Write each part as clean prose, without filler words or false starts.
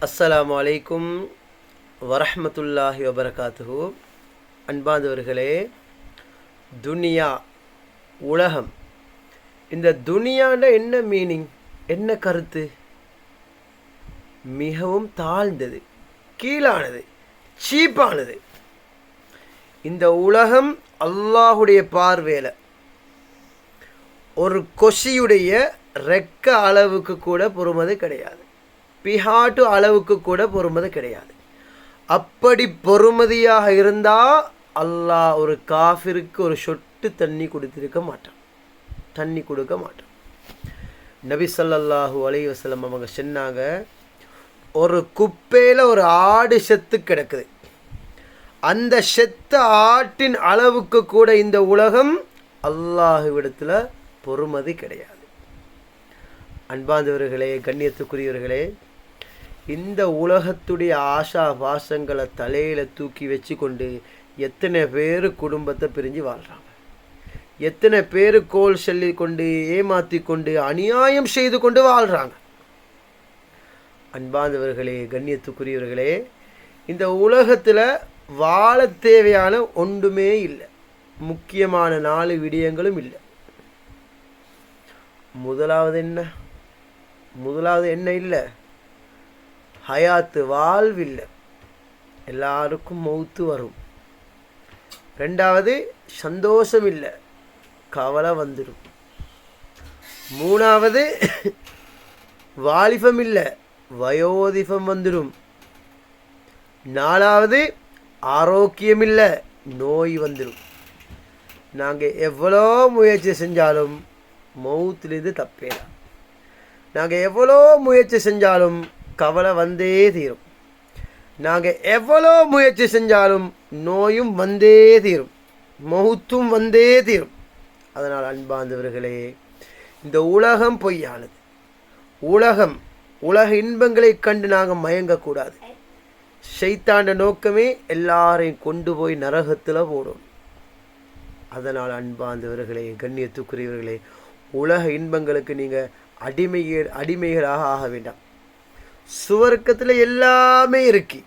அஸ்ஸலாமு அலைக்கும் வரஹ்மத்துல்லாஹி வபரகாத்துஹு. அன்பாந்தவர்களே, துனியா உலகம், இந்த துனியாண்ட என்ன மீனிங், என்ன கருத்து? மிகவும் தாழ்ந்தது, கீழானது, சீப்பானது. இந்த உலகம் அல்லாஹுடைய பார்வையில் ஒரு கொசியுடைய ரெக்க அளவுக்கு கூட பொறுமது கிடையாது, பிஹாட்டு அளவுக்கு கூட பொறுமதி கிடையாது. அப்படி பொறுமதியாக இருந்தால் அல்லாஹ் ஒரு காஃபிருக்கு ஒரு சொட்டு தண்ணி கொடுத்திருக்க மாட்டான், தண்ணி கொடுக்க மாட்டான். நபி ஸல்லல்லாஹு அலைஹி வஸல்லம் அவங்க சொன்னாங்க, ஒரு குப்பையில் ஒரு ஆடு செத்து கிடக்குது, அந்த செத்த ஆட்டின் அளவுக்கு கூட இந்த உலகம் அல்லாஹ்விடத்தில் பொறுமதி கிடையாது. அன்பாந்தவர்களே, கண்ணியத்துக்குரியவர்களே, இந்த உலகத்துடைய ஆசா பாசங்களை தலையில் தூக்கி வச்சு கொண்டு எத்தனை பேர் குடும்பத்தை பிரிஞ்சு வாழ்கிறாங்க, எத்தனை பேர் கோல் சொல்லி கொண்டு ஏமாற்றி கொண்டு அநியாயம் செய்து கொண்டு வாழ்கிறாங்க. அன்பாந்தவர்களே, கண்ணியத்துக்குரியவர்களே, இந்த உலகத்தில் வாழ தேவையான ஒன்றுமே இல்லை, முக்கியமான 4 விடயங்களும் இல்லை. முதலாவது என்ன இல்லை? ஹயாத்து, வாழ்வில்லை, எல்லாருக்கும் மௌத்து வரும். 2வது சந்தோஷம் இல்லை, கவலை வந்துடும். 3வது வாலிபம் இல்லை, வயோதிபம் வந்துடும். 4வது ஆரோக்கியம் இல்லை, நோய் வந்துடும். நாங்கள் எவ்வளோ முயற்சி செஞ்சாலும் மௌத்துலேருந்து தப்பேலாம். நாங்கள் எவ்வளோ முயற்சி செஞ்சாலும் கவலை வந்தே தீரும். நாங்கள் எவ்வளோ முயற்சி செஞ்சாலும் நோயும் வந்தே தீரும், மௌத்தும் வந்தே தீரும். அதனால் அன்பார்ந்தவர்களே, இந்த உலகம் பொய்யானது. உலக இன்பங்களை கண்டு நாங்கள் மயங்கக்கூடாது. ஷைத்தாண்ட நோக்கமே எல்லாரையும் கொண்டு போய் நரகத்தில் போடும். அதனால் அன்பார்ந்தவர்களே, கண்ணியத்துக்குரியவர்களே, உலக இன்பங்களுக்கு நீங்கள் அடிமைகளாக ஆக வேண்டாம். சுவர்க்கத்தில் எல்லாமே இருக்கு,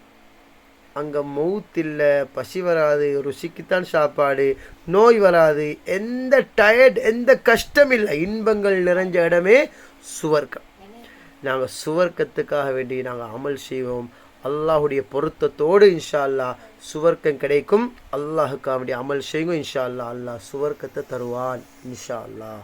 அங்கே மவுத் இல்லை, பசி வராது, ருசிக்குத்தான் சாப்பாடு, நோய் வராது, எந்த டயர்ட், எந்த கஷ்டம் இல்லை, இன்பங்கள் நிறைஞ்ச இடமே சுவர்க்கம். நாங்கள் சுவர்க்கத்துக்காக வேண்டி நாங்கள் அமல் செய்வோம். அல்லாஹுடைய பொருத்தத்தோடு இன்ஷா அல்லாஹ் சுவர்க்கம் கிடைக்கும். அல்லாஹுக்காக வேண்டிய அமல் செய்வோம். இன்ஷா அல்லாஹ் அல்லாஹ் சுவர்க்கத்தை தருவான் இன்ஷா அல்லாஹ்.